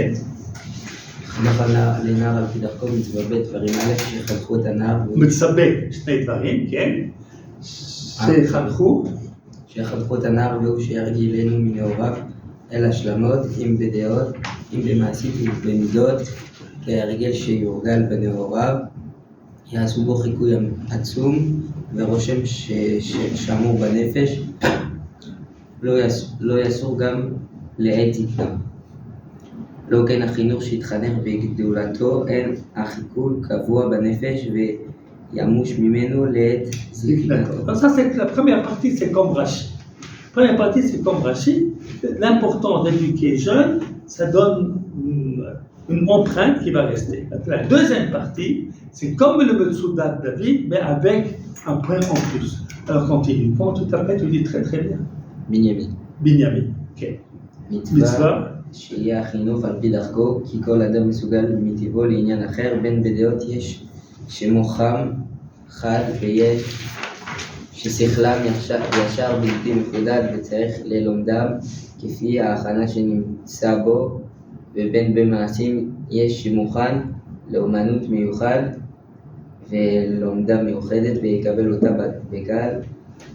חנך לנער על פי דרכו מצווה דברים א' שיחנכו את הנער מצווה שני דברים, כן? שיחנכו את הנער והוא שירגילנו מנעוריו אל השלמות, אם בדעות, אם במעשית, אם במידות, כהרגל שיורגל בנעוריו, יעשו בו חיקוי עצום ורושם שמור בנפש, לא יסור גם לעת זקנה. לא כן החינוך שהתחנך בגדולתו, אין החיקוי קבוע בנפש וימוש ממנו לעת זקנתו. Ça, c'est la première partie, c'est comme Rashi. La première partie, c'est comme Rashi. L'important d'éduquer jeune, ça donne une empreinte qui va rester. La deuxième partie, c'est comme le Metzudat David, mais avec un point en plus. Alors continue. Comment tu t'appelles? Tu dis très très bien. Binyamin. Binyamin. Ok. מצווה. שיהיה החינוך על פי דרכו, כי כל אדם מסוגל מטבעו לעניין אחר, בין בדעות יש שמוחם חד ויש ששכלם ישר בלתי מחודד וצריך ללומדם כפי ההכנה שנמצא בו, ובין במעשים יש שמוכן לאומנות מיוחד ולומדה מיוחדת ויקבל אותה בקל,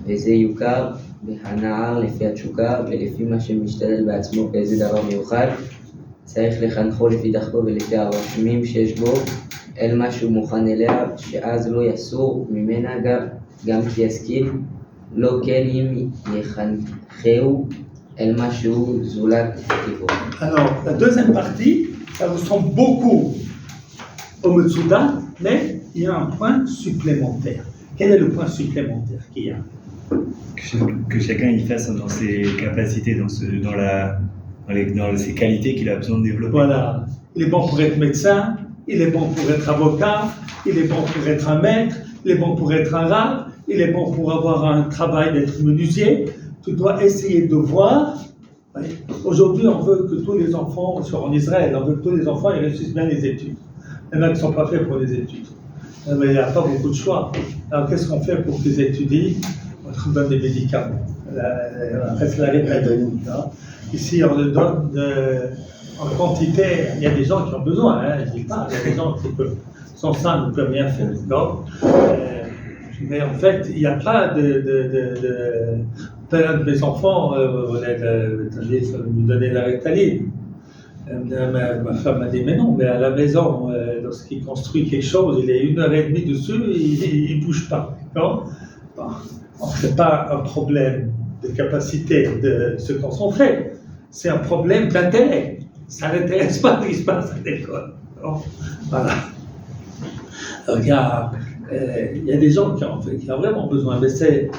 וזה יוכר בהנער לפי התשוקה ולפי מה שמשתדל בעצמו באיזה דבר מיוחד. צריך לחנכו לפי דרכו ולפי הרושמים שיש בו אל מה שהוא מוכן אליה, שאז לא יסור ממנה גם כי יסכים, לא כן אם יחנכהו אל מה שהוא זולת טבעו. Alors, la deuxième partie, ça ressemble beaucoup au Metzudat, mais il y a un point supplémentaire. Quel est le point supplémentaire qu'il y a? Que chacun y fasse dans ses capacités, dans ses qualités qu'il a besoin de développer. Voilà. Il est bon pour être médecin, il est bon pour être avocat, il est bon pour être un maître, il est bon pour être un rave, il est bon pour avoir un travail d'être menuisier. Tu dois essayer de voir. Aujourd'hui, on veut que tous les enfants, en Israël, on veut que tous les enfants ils réussissent bien les études. Il y en a qui ne sont pas faits pour les études. Mais il n'y a pas beaucoup de choix. Alors qu'est-ce qu'on fait pour qu'ils étudient? On leur donne des médicaments. Après, c'est la réponse. Ici, on le donne en quantité. Il y a des gens qui ont besoin, je ne dis pas, il y a des gens qui peuvent sans ça, on ne peut rien faire. Mais en fait, il n'y a pas de mes enfants, vous me donnez la Rectaline. Ma femme m'a dit, mais non, mais à la maison, lorsqu'il construit quelque chose, il est 1h30 dessus, il ne bouge pas. Non, ce n'est pas un problème de capacité de se concentrer, c'est un problème d'intérêt. Ça n'intéresse pas ce qui se passe à l'école. Voilà. Alors, il y a des gens qui ont vraiment besoin, mais c'est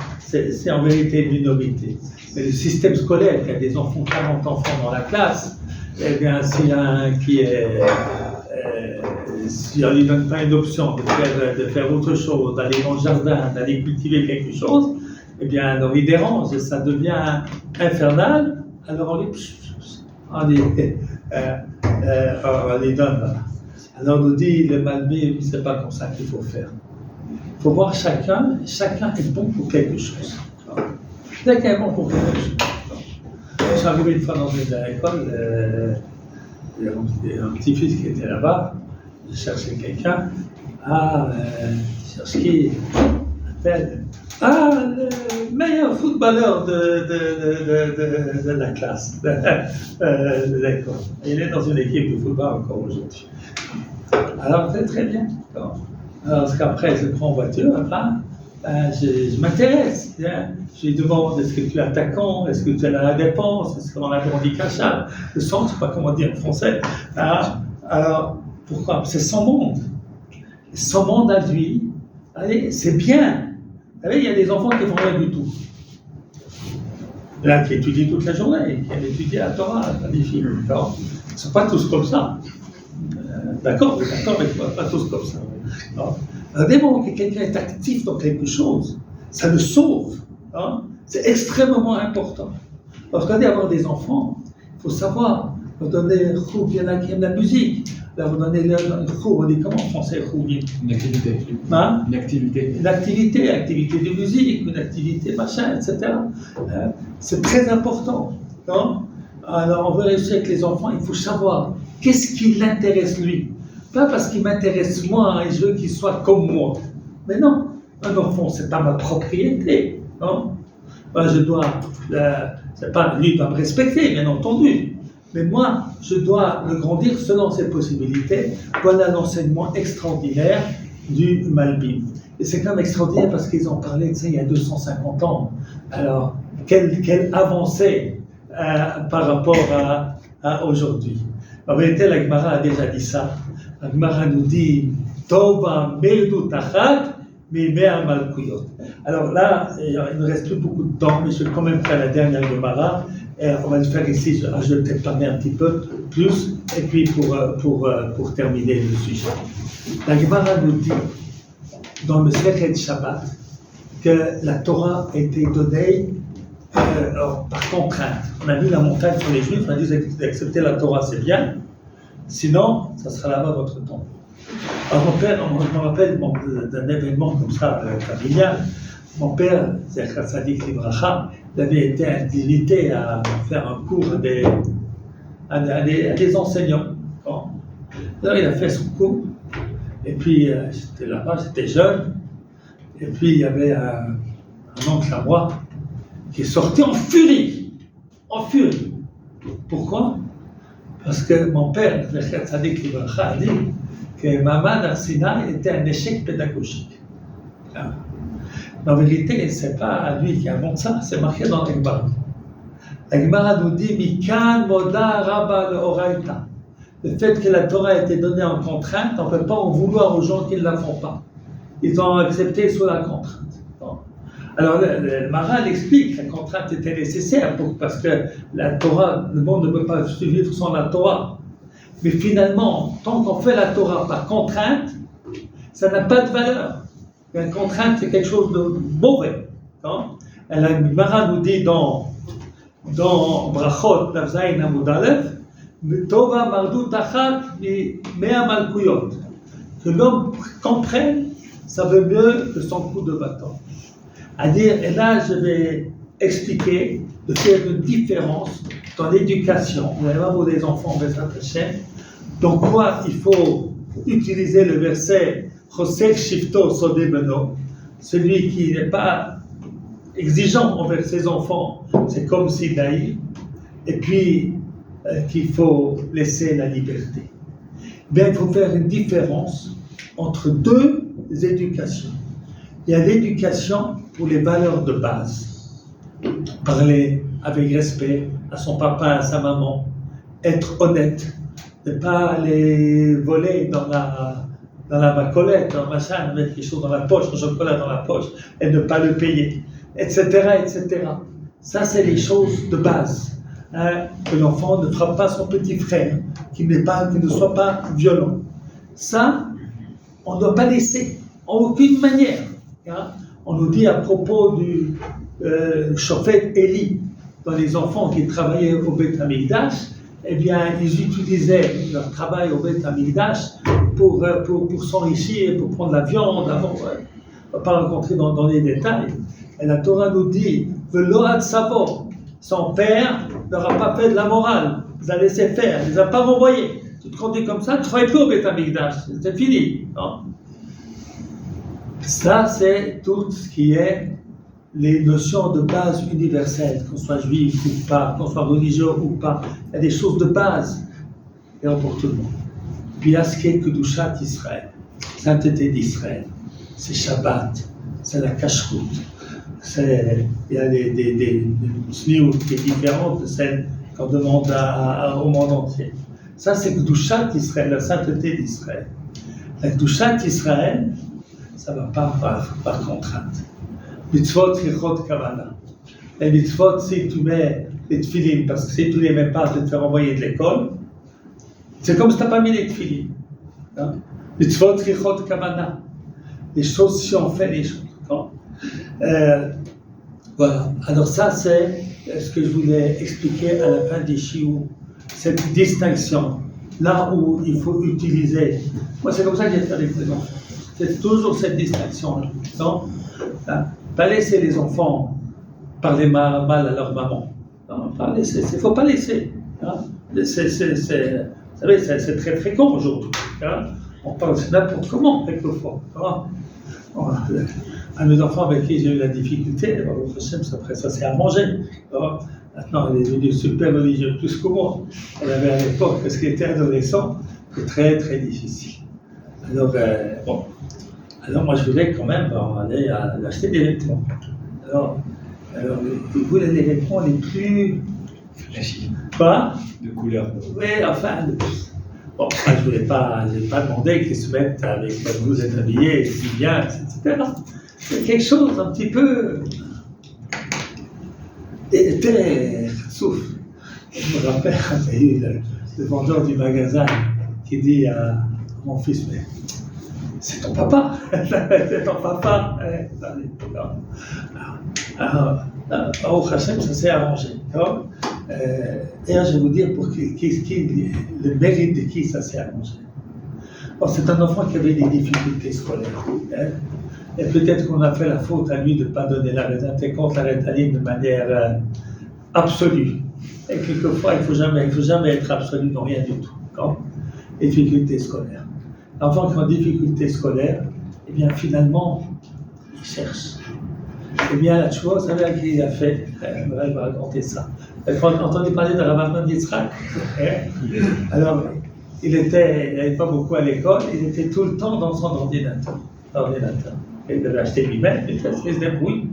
en vérité une minorité. Mais le système scolaire, il y a des enfants, 40 enfants dans la classe, eh bien, s'il y a un qui est... si on ne lui donne pas une option de faire autre chose, d'aller dans le jardin, d'aller cultiver quelque chose, eh bien, alors il dérange et ça devient infernal, alors on les donne. Voilà. Alors on nous dit, le Malbim, c'est pas comme ça qu'il faut faire. Il faut voir chacun est bon pour quelque chose. Chacun est bon pour quelque chose. Je suis arrivé une fois dans une école, il y a un petit-fils qui était là-bas, je cherchais quelqu'un, je cherche qui appelle, le meilleur footballeur de la classe, de l'école. Il est dans une équipe de football encore aujourd'hui. Alors c'est très bien. Alors, parce qu'après je prends voiture, je m'intéresse. Je lui demande, est-ce que tu es attaquant, est-ce que tu as la défense, est-ce qu'on a grandi cachard, le centre, je ne sais pas comment dire en français. Alors, pourquoi? C'est son monde. Son monde à lui, allez, c'est bien. Vous savez, il y a des enfants qui ne font rien du tout. Là, qui étudient toute la journée, qui ont étudié la Torah, magnifique. Ils ne sont pas tous comme ça. D'accord, mais pas tous comme ça. Dès que quelqu'un est actif dans quelque chose, ça le sauve. C'est extrêmement important. Parce qu'on dit avoir des enfants, il faut savoir, vous donnez le chou, il y en a qui aiment la musique. Là, vous donnez le chou, on dit comment en français, chou? Une activité. Une activité. Une activité de musique, une activité machin, etc. C'est très important. Alors, on veut réussir avec les enfants, il faut savoir qu'est-ce qui l'intéresse lui. Pas parce qu'il m'intéresse moi et je veux qu'il soit comme moi. Mais non, un enfant, c'est pas ma propriété. Moi, je dois, c'est pas lui doit me respecter, bien entendu. Mais moi, je dois le grandir selon ses possibilités. Voilà l'enseignement extraordinaire du Malbim. Et c'est quand même extraordinaire parce qu'ils ont parlé de ça il y a 250 ans. Alors, quelle avancée par rapport à aujourd'hui. En vérité, la Gemara a déjà dit ça. La Gemara nous dit Tova Medu Tachat Mimea Malkuyot. Alors là, il ne me reste plus beaucoup de temps, mais je vais quand même faire la dernière Gemara. Et on va le faire ici, je vais peut-être parler un petit peu plus, et puis pour terminer le sujet. La Gemara nous dit dans le Sechet Shabbat que la Torah a été donnée par contrainte. On a mis la montagne sur les Juifs, on a dit d'accepter la Torah, c'est bien, sinon, ça sera là-bas votre tombe. Alors mon père, je me rappelle d'un événement comme ça, familial. Mon père, Zecher Tzadik Livracha, il avait été invité à faire un cours à des enseignants. Bon. Alors il a fait son cours, et puis j'étais là-bas, j'étais jeune, et puis il y avait un oncle à moi qui est sorti en furie. Pourquoi? Parce que mon père, Zecher Tzadik Livracha, a dit que Maman Arsina était un échec pédagogique. En vérité, ce n'est pas lui qui invente ça, c'est marqué dans la Gemara. La Gemara nous dit Mikan Moda Rabba le Oraita. Le fait que la Torah a été donnée en contrainte, on ne peut pas en vouloir aux gens qui ne la font pas. Ils ont accepté sous la contrainte. Bon. Alors le Maral explique que la contrainte était nécessaire parce que la Torah, le monde ne peut pas vivre sans la Torah. Mais finalement, tant qu'on fait la Torah par contrainte, ça n'a pas de valeur. Une contrainte, c'est quelque chose de mauvais. La Gemara nous dit dans Brachot, Navzaïn Amud Aleph, Tova Mardu Tachat Mea Malkuyot. Que l'homme comprenne, ça veut mieux que son coup de bâton. À dire, et là je vais expliquer, de faire une différence dans l'éducation. Vous allez voir, vous les enfants, Bezrat Hashem, donc quoi il faut utiliser le verset Chosek Shifto Sodeh Beno, celui qui n'est pas exigeant envers ses enfants, c'est comme si naïf, et puis qu'il faut laisser la liberté. Bien, il faut faire une différence entre deux éducations. Il y a l'éducation pour les valeurs de base. Parler avec respect à son papa, à sa maman, être honnête, ne pas aller voler dans la macolette, dans le machin, mettre quelque chose dans la poche, un chocolat dans la poche, et ne pas le payer, etc., etc. Ça, c'est les choses de base. Hein, que l'enfant ne frappe pas son petit frère, qu'il ne soit pas violent. Ça, on ne doit pas laisser, en aucune manière. Hein. On nous dit à propos du Shofet Eli, dans les enfants qui travaillaient au Beth Amikdash, eh bien, ils utilisaient leur travail au Beth Amikdash pour s'enrichir, pour prendre la viande. Avant, on ne va pas rentrer dans les détails. Et la Torah nous dit, Velo ad savo, son père n'aura pas fait de la morale, il a laissé faire, il ne les a pas renvoyés. Tu te conduis comme ça, tu ne travailles plus au Beth Amikdash, c'est fini. Non. Ça, c'est tout ce qui est les notions de base universelles, qu'on soit juif ou pas, qu'on soit religieux ou pas. Il y a des choses de base, et pour tout le monde. Puis il y a ce qui est Kedushat Israël, sainteté d'Israël, c'est Shabbat, c'est la Kashrut. Il y a des sniout qui est différente de celle qu'on demande au monde entier. Ça, c'est Kedushat Israël, la sainteté d'Israël. La Kedushat Israël, ça ne va pas par contrainte. Mitzvot, Chichot, Kavana. Les mitzvot, si tu mets les tefilines, parce que si tu ne les mets pas, tu vas te faire envoyer de l'école, c'est comme si tu n'as pas mis les tefilines. Hein? Mitzvot, Chichot, Kavana. Les choses, si on fait les choses. Voilà. Alors ça, c'est ce que je voulais expliquer à la fin des chiours. Cette distinction, là où il faut utiliser. Moi, c'est comme ça que j'ai fait avec les enfants. C'est toujours cette distinction-là. Non? Pas laisser les enfants parler mal à leur maman. Non, pas laisser. Il ne faut pas laisser. Hein? Vous savez, c'est très fréquent aujourd'hui. Hein? On parle n'importe comment, quelquefois. Hein? À mes enfants avec qui j'ai eu la difficulté, après ça s'est arrangé. Maintenant, elle est devenue super religieuse, plus que moi. Elle avait à l'époque, parce qu'elle était adolescent, c'était très très difficile. Alors, alors moi je voulais quand même aller acheter des vêtements. Alors je voulais les vêtements les plus... Flashy. Quoi? De couleur. Oui, enfin... Bon, je ne voulais pas demander qu'ils se mettent avec vous êtes habillés, si bien, etc. C'est quelque chose un petit peu... très souffle. Je me rappelle, il y a eu le vendeur du magasin qui dit à mon fils, mais c'est ton papa, c'est ton papa. Alors, au Hachem, ça s'est arrangé. D'ailleurs, je vais vous dire pour le mérite de qui ça s'est arrangé. Bon, c'est un enfant qui avait des difficultés scolaires. Et peut-être qu'on a fait la faute à lui de ne pas donner la contre la rétaline de manière absolue. Et quelquefois, il ne faut jamais être absolu dans rien du tout. Quand difficultés scolaires. L'enfant qui a une difficulté scolaire, eh bien finalement, il cherche. Eh bien, la chose, vous savez à qui il a fait? Je vais raconter ça. Vous avez entendu parler de Rav Yitzhak? Alors, il n'allait pas beaucoup à l'école, il était tout le temps dans son ordinateur. Il devait acheter lui-même, il se débrouille.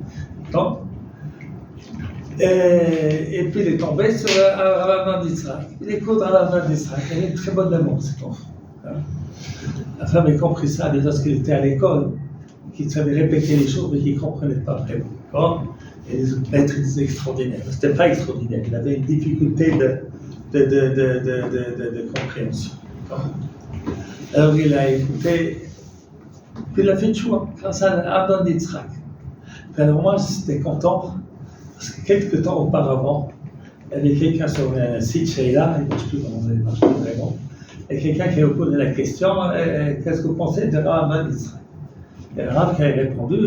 Et puis il est tombé sur Rav Yitzhak. Il écoute Rav Yitzhak, il a une très bonne amour, cet enfant. La femme a compris ça déjà parce qu'il était à l'école, qu'il savait répéter les choses, mais qu'il ne comprenait pas vraiment. Et les autres maîtres étaient extraordinaires. Ce n'était pas extraordinaire, il avait une difficulté de compréhension. Alors il a écouté, puis il a fait le choix, grâce à Rav Yitzhak. Alors moi, j'étais content, parce que quelques temps auparavant, il y avait quelqu'un sur un site Sheila, il ne marche plus vraiment, et quelqu'un qui a posé la question, qu'est-ce que vous pensez de Rav Yitzhak? Et le Rav qui a répondu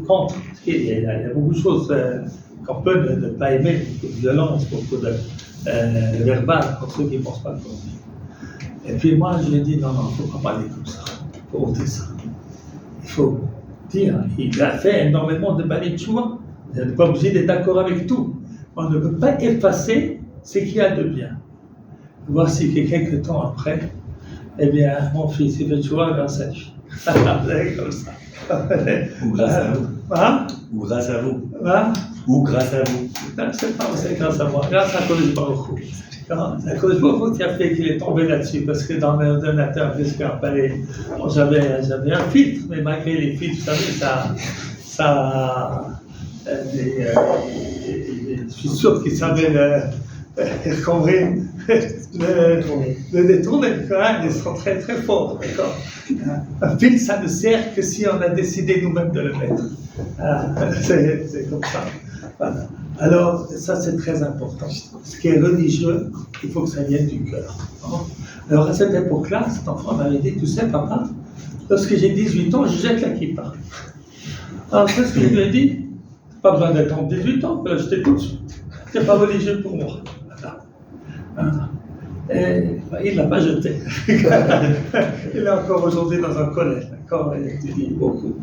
contre. Il y a beaucoup de choses qu'on peut ne pas aimer, beaucoup de violence, beaucoup de verbal contre ceux qui ne pensent pas comme lui. Et puis moi, je lui ai dit, non, il ne faut pas parler comme ça. Il faut ôter ça. Il faut dire, il a fait énormément de balais de choix. Vous n'êtes pas obligé d'être d'accord avec tout. On ne peut pas effacer ce qu'il y a de bien. Voici que quelques temps après, eh bien, mon fils, il fait choix grâce à lui. Comme ça. Ou grâce à vous. Hein? Ou grâce à vous. Hein? Ou grâce à vous. Non, c'est pas c'est grâce à moi, grâce à Kodesh Baruch Hu. C'est Kodesh Baruch Hu qui a fait qu'il est tombé là-dessus, parce que dans l'ordinateur, jusqu'à palais, j'avais un filtre, mais malgré les filtres, vous savez, je suis sûr qu'il savait le détourner, hein, ils sont très très forts, d'accord. Un filtre, ça ne sert que si on a décidé nous-mêmes de le mettre. C'est comme ça. Voilà. Alors, ça c'est très important. Ce qui est religieux, il faut que ça vienne du cœur. Alors, à cette époque-là, cet enfant m'avait dit, tu sais, papa, lorsque j'ai 18 ans, je jette la kippa. Alors, c'est ce que je lui ai dit. Pas besoin d'attendre 18 ans, je jeter tout de suite. C'est pas religieux pour moi. Voilà. Et il ne l'a pas jeté. Il est encore aujourd'hui dans un collège, d'accord. Il étudie beaucoup.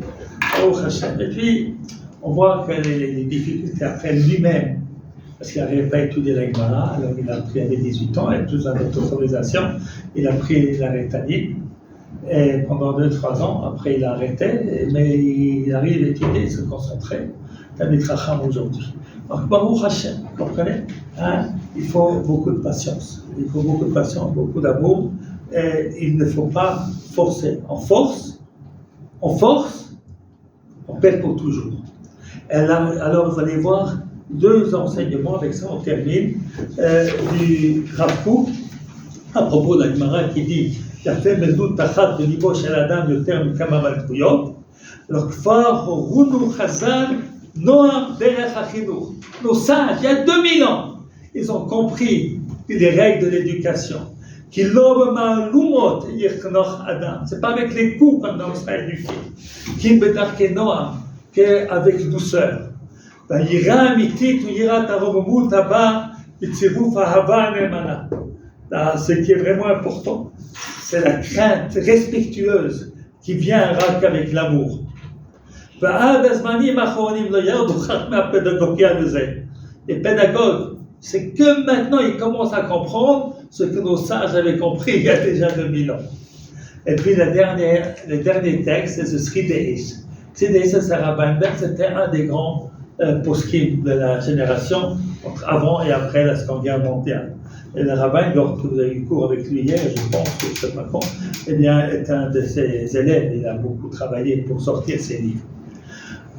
Et puis, on voit que les difficultés après lui-même, parce qu'il n'arrivait pas à étudier la Gemara, alors il a appris à 18 ans, avec plus d'autorisation, il a pris la Rétanie, et pendant 2-3 ans, après il a arrêté, mais il arrive à étudier et se concentrer. Talmid Chacham aujourd'hui. Donc, Baruch Hashem, vous comprenez, hein? Il faut beaucoup de patience, il faut beaucoup de patience, beaucoup d'amour, et il ne faut pas forcer. On force, on perd pour toujours. Alors, vous allez voir 2 enseignements, avec ça on termine, du Rav Kook, à propos de la Gemara qui dit Yafé mezut tachat de libo shel adam yoter mikama malkuyot, alors kfar horunu chazal noam derech hachinuch. Nos sages, il y a 2000 ans, ils ont compris les règles de l'éducation. C'est pas avec les coups qu'on sera éduqué. Qu'avec douceur. Ce qui est vraiment important, c'est la crainte respectueuse qui vient avec l'amour. Les pédagogues, c'est que maintenant ils commencent à comprendre ce que nos sages avaient compris il y a déjà 2000 ans. Et puis le dernier texte, c'est ce Sridéis. Sridéis, c'est Rabbi Berg, c'était un des grands poskim de la génération entre avant et après la Seconde Guerre mondiale. Et le rabbin, lorsque vous avez eu cours avec lui hier, je pense que je ne sais pas quand, eh bien, est un de ses élèves. Il a beaucoup travaillé pour sortir ses livres.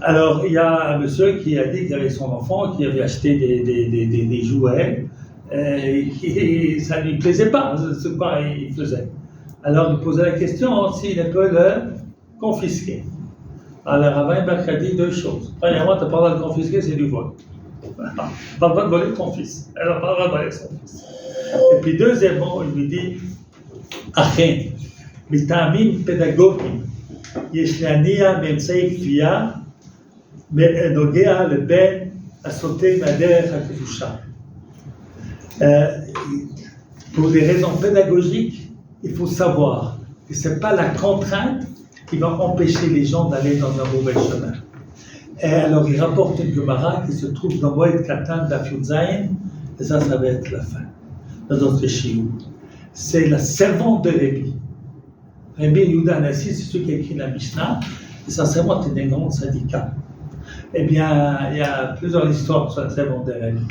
Alors, il y a un monsieur qui a dit qu'il avait son enfant, qui avait acheté des jouets, et ça ne lui plaisait pas, ce qu'il faisait. Alors, il posait la question s'il peut le confisquer. Alors, le rabbin Berg a dit 2 choses. Premièrement, tu n'as pas le droit de confisquer, c'est du vol. Tu n'as pas le droit de voler ton fils. Elle n'a pas le droit de voler son fils. Et puis, deuxièmement, il lui dit Achen, mitamim pédagogiques, yesh le'aniya me'emtsei kfiya, בנוגע לבן הסוטה מהדרך הקדושה. Pour des raisons pédagogiques, il faut savoir que ce n'est pas la contrainte qui va empêcher les gens d'aller dans un mauvais chemin. Et alors il rapporte une Gemara qui se trouve dans Moed Katan Daf Yud Zayin, et ça va être la fin de notre shiur. C'est la servante de Rabbi. Rabbi Yehuda Hanassi, c'est celui qui a écrit la Mishnah, et sa servante est d'un grand syndicat. Eh bien, il y a plusieurs histoires sur la servante de Rabbi.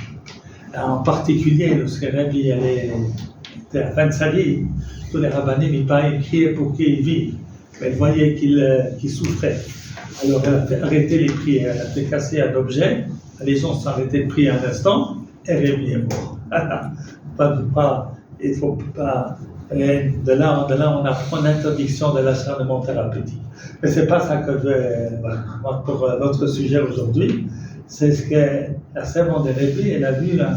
En particulier, lorsque Rabbi était à la fin de sa vie, tous les rabbinim criaient pour qu'il vive. Mais elle voyait qu'il souffrait. Alors elle a fait arrêter les prières, elle a fait casser un objet, les gens sont arrêtés de prier un instant, et Rabbi est mort. Il ne faut pas. De là, on apprend l'interdiction de l'acharnement thérapeutique. Mais ce n'est pas ça que je veux pour notre sujet aujourd'hui. C'est ce que la servante de Rabbi, elle a vu un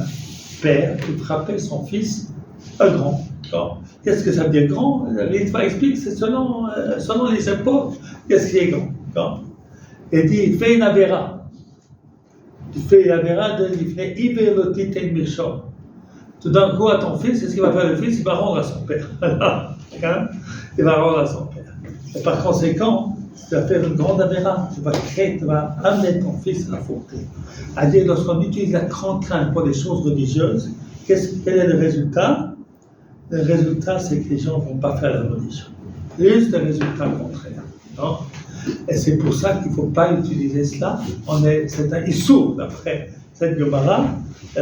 père qui frappait son fils grand. Qu'est-ce que ça veut dire grand? L'Itva explique, c'est selon les époques, qu'est-ce qui est grand. Il dit, il fait une avéra. Il fait une avéra de, il fait iverlotit en mirchon. Tu donnes quoi à ton fils? C'est ce qu'il va faire le fils, il va rendre à son père. Hein? Il va rendre à son père. Et par conséquent, tu vas faire une grande aberration. Tu vas amener ton fils à la faute. C'est-à-dire, lorsqu'on utilise la contrainte pour des choses religieuses, quel est le résultat? Le résultat, c'est que les gens ne vont pas faire la religion. Juste le résultat contraire. Non? Et c'est pour ça qu'il ne faut pas utiliser cela. C'est un issour, d'après cette Gemara,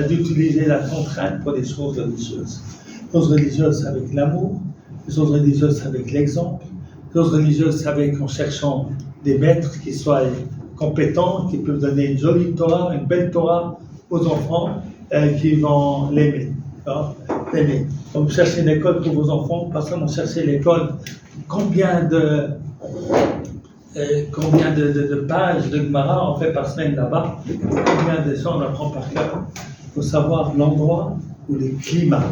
d'utiliser la contrainte pour des choses religieuses. Les choses religieuses, c'est avec l'amour. Les choses religieuses, c'est avec l'exemple. Les choses religieuses, c'est avec en cherchant des maîtres qui soient compétents, qui peuvent donner une jolie Torah, une belle Torah aux enfants qui vont l'aimer. L'aimer. Donc, vous cherchez une école pour vos enfants, pas seulement chercher l'école. Combien de pages de Gemara on fait par semaine là-bas? Combien de gens on apprend par cœur? Il faut savoir l'endroit où le climat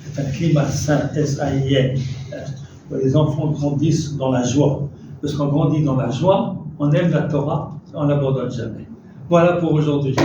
est un climat sain, S-A-I-N, où les enfants grandissent dans la joie. Parce qu'on grandit dans la joie, on aime la Torah, on ne l'abandonne jamais. Voilà pour aujourd'hui.